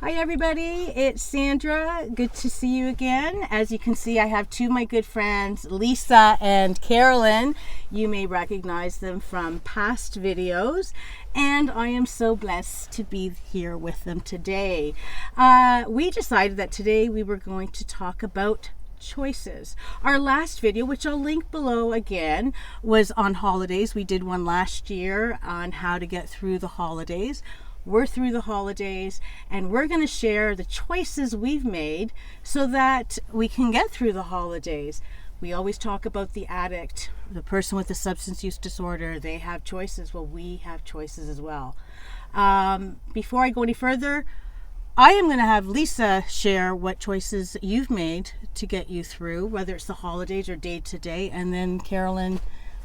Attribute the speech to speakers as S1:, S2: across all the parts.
S1: Hi everybody, it's Sandra. Good to see you again. As you can see, I have two of my good friends, Lisa and Carolyn. You may recognize them from past videos, and I am so blessed to be here with them today. We decided that today we were going to talk about choices. Our last video, which I'll link below again, was on holidays. We did one last year on how to get through the holidays. We're through the holidays, and we're going to share the choices we've made so that we can get through the holidays. We always talk about the addict, the person with the substance use disorder. They have choices. Well, we have choices as well. Before I go any further, I am going to have Lisa share what choices you've made to get you through, whether it's the holidays or day to day, and then Carolyn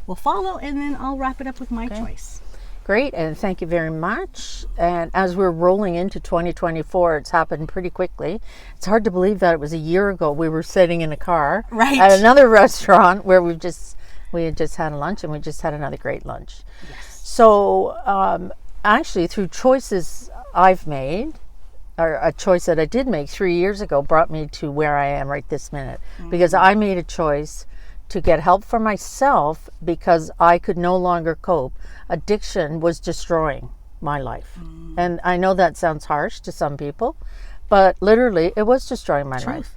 S1: will follow, and then I'll wrap it up with my choice.
S2: Great, and thank you very much. And as we're rolling into 2024, it's happened pretty quickly. It's hard to believe that it was a year ago we were sitting in a car at another restaurant where we had just had a lunch, and we just had another great lunch.
S1: Yes.
S2: So actually, through choices I've made, or a choice that I did make 3 years ago, brought me to where I am right this minute. Because I made a choice to get help for myself because I could no longer cope. Addiction was destroying my life. And I know that sounds harsh to some people, but literally it was destroying my life.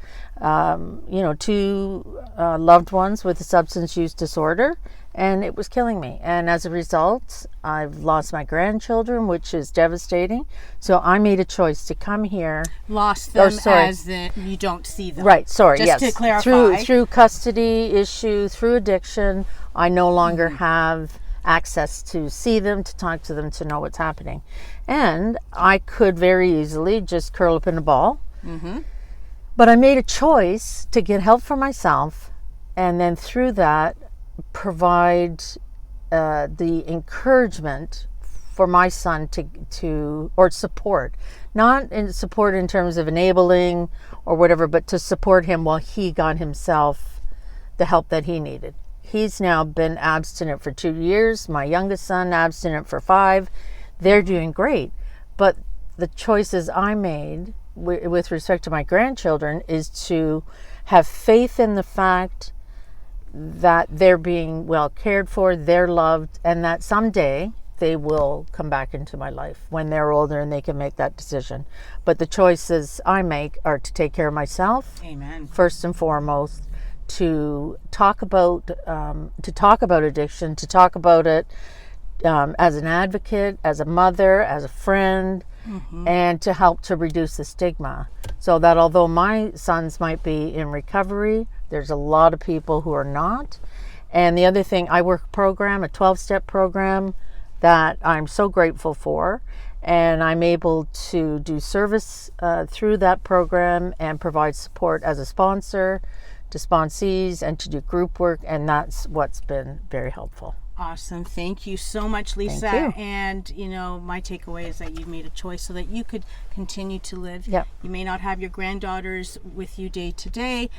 S2: Two loved ones with a substance use disorder, and it was killing me. And as a result, I've lost my grandchildren, which is devastating. So I made a choice to come here.
S1: Lost them as in you don't see them.
S2: Right, sorry,
S1: Just to clarify.
S2: Through custody issue, through addiction, I no longer have access to see them, to talk to them, to know what's happening. And I could very easily just curl up in a ball. But I made a choice to get help for myself, and then through that, provide the encouragement for my son to or support, not in support in terms of enabling or whatever, but to support him while he got himself the help that he needed. He's now been abstinent for 2 years. My youngest son abstinent for 5. They're doing great, but the choices I made with respect to my grandchildren is to have faith in the fact that they're being well cared for, they're loved, and that someday they will come back into my life when they're older and they can make that decision. But the choices I make are to take care of myself.
S1: Amen.
S2: First and foremost, to talk about addiction, to talk about it as an advocate, as a mother, as a friend, and to help to reduce the stigma. So that although my sons might be in recovery, there's a lot of people who are not. And the other thing, I work a program, a 12-step program that I'm so grateful for. And I'm able to do service through that program and provide support as a sponsor to sponsees and to do group work. And that's what's been very helpful.
S1: Awesome. Thank you so much, Lisa.
S2: Thank you.
S1: And, my takeaway is that you've made a choice so that you could continue to live.
S2: Yep.
S1: You may not have your granddaughters with you day to day,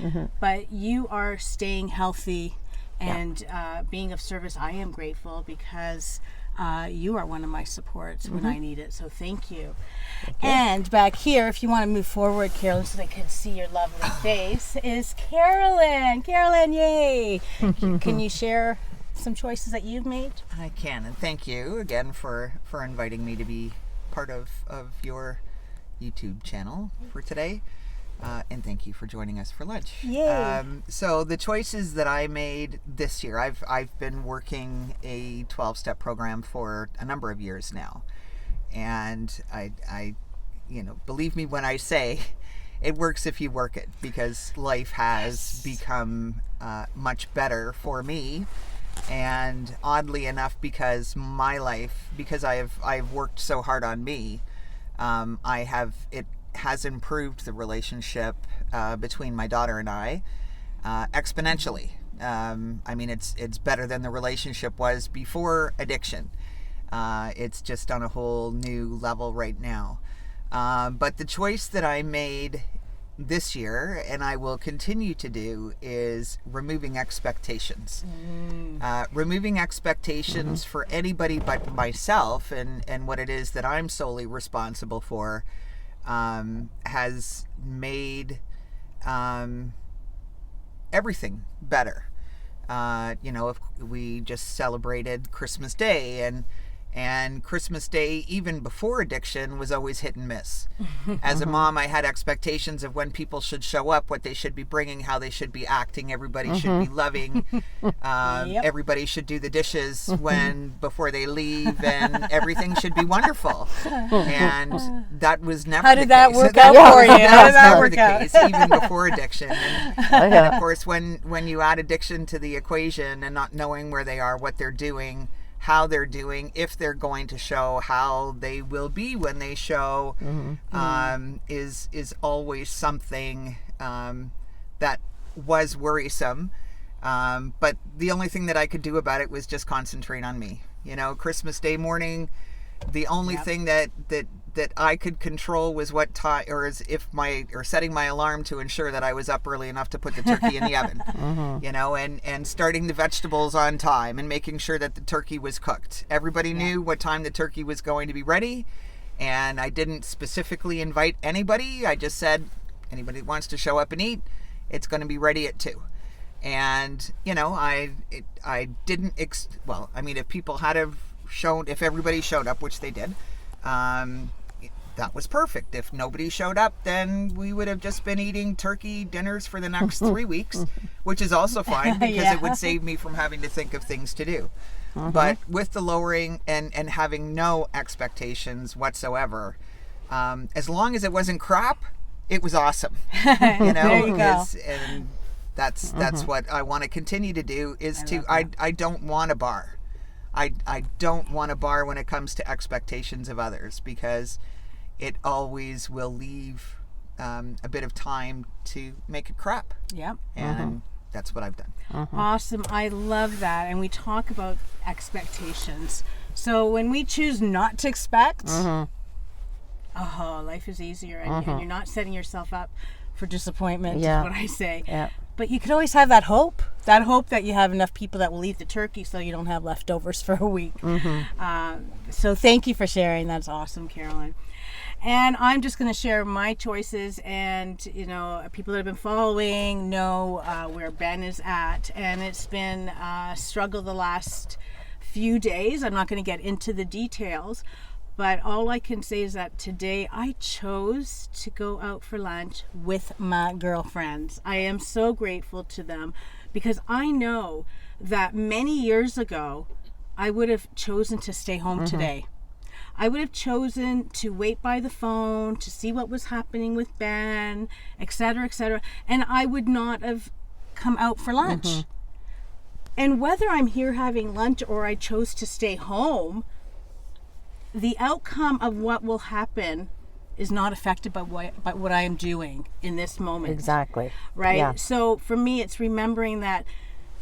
S1: but you are staying healthy and being of service. I am grateful because you are one of my supports when I need it. So thank you. And back here, if you want to move forward, Carolyn, so they can see your lovely face, is Carolyn. Carolyn, yay. Can you share some choices that you've made?
S3: I can, and thank you again for inviting me to be part of your YouTube channel for today, and thank you for joining us for lunch.
S1: Yay.
S3: So the choices that I made this year, I've been working a 12-step program for a number of years now, and I believe me when I say it works if you work it, because life has become much better for me. And oddly enough, because my life, because I've worked so hard on me, it has improved the relationship between my daughter and I exponentially. It's better than the relationship was before addiction. It's just on a whole new level right now. But the choice that I made this year, and I will continue to do, is removing expectations. Removing expectations for anybody but myself and what it is that I'm solely responsible for, has made everything better. If we just celebrated Christmas Day, and Christmas Day, even before addiction, was always hit and miss. As a mom, I had expectations of when people should show up, what they should be bringing, how they should be acting. Everybody should be loving. Everybody should do the dishes before they leave, and everything should be wonderful. And that was never
S1: How
S3: the
S1: did that
S3: case.
S1: work out for you?
S3: That was never the case, even before addiction. And of course, when you add addiction to the equation and not knowing where they are, what they're doing, how they're doing, if they're going to show, how they will be when they show, is always something that was worrisome. But the only thing that I could do about it was just concentrate on me. Christmas Day morning, the only thing that I could control was what time, or setting my alarm to ensure that I was up early enough to put the turkey in the oven, and starting the vegetables on time and making sure that the turkey was cooked. Everybody knew what time the turkey was going to be ready, and I didn't specifically invite anybody. I just said, anybody that wants to show up and eat, it's going to be ready at 2. And I didn't if people had have shown, if everybody showed up, which they did, that was perfect. If nobody showed up, then we would have just been eating turkey dinners for the next 3 weeks, which is also fine because it would save me from having to think of things to do. But with the lowering and having no expectations whatsoever, as long as it wasn't crap, it was awesome.
S1: There you go.
S3: And that's what I want to continue to do, is I don't want a bar. I don't want a bar when it comes to expectations of others, because it always will leave a bit of time to make it crap.
S1: Yep.
S3: And that's what I've done.
S1: Awesome. I love that. And we talk about expectations. So when we choose not to expect, life is easier, and you're not setting yourself up for disappointment, is what I say.
S2: Yeah.
S1: But you could always have that hope that you have enough people that will eat the turkey so you don't have leftovers for a week. So thank you for sharing. That's awesome, Carolyn. And I'm just going to share my choices, and people that have been following know where Ben is at, and it's been a struggle the last few days. I'm not going to get into the details, but all I can say is that today I chose to go out for lunch with my girlfriends. I am so grateful to them, because I know that many years ago I would have chosen to stay home today. I would have chosen to wait by the phone to see what was happening with Ben, etc., and I would not have come out for lunch. And whether I'm here having lunch or I chose to stay home, the outcome of what will happen is not affected by what I am doing in this moment.
S2: Exactly.
S1: Right?
S2: Yeah.
S1: So for me, it's remembering that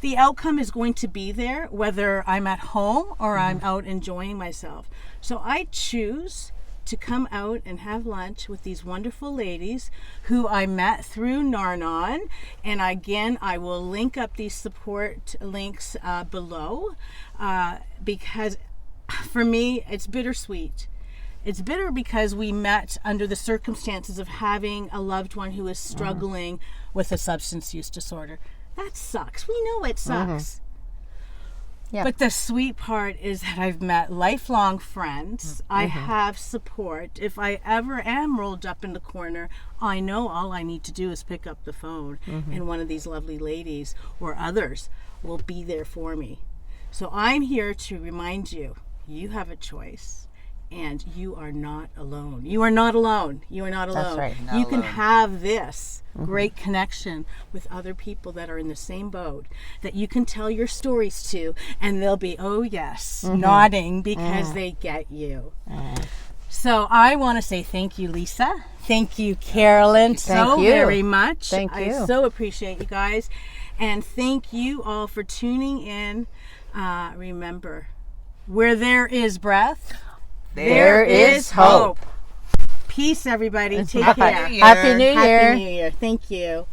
S1: the outcome is going to be there, whether I'm at home or I'm out enjoying myself. So I choose to come out and have lunch with these wonderful ladies who I met through Nar-Anon. And again, I will link up these support links below, because for me, it's bittersweet. It's bitter because we met under the circumstances of having a loved one who is struggling with a substance use disorder. That sucks. We know it sucks.
S2: Yeah.
S1: But the sweet part is that I've met lifelong friends. I have support. If I ever am rolled up in the corner, I know all I need to do is pick up the phone, and one of these lovely ladies or others will be there for me. So I'm here to remind you, you have a choice. And you are not alone. You are not alone. You are not alone.
S2: That's right.
S1: You can have this great connection with other people that are in the same boat that you can tell your stories to, and they'll be, oh yes, nodding because they get you. So I want to say thank you, Lisa. Thank you, Carolyn,
S2: Thank you.
S1: very much.
S2: Thank you.
S1: I so appreciate you guys. And thank you all for tuning in. Remember, where there is breath, there is hope. Peace, everybody. Take care.
S2: Happy New Year.
S1: Happy New Year. Thank you.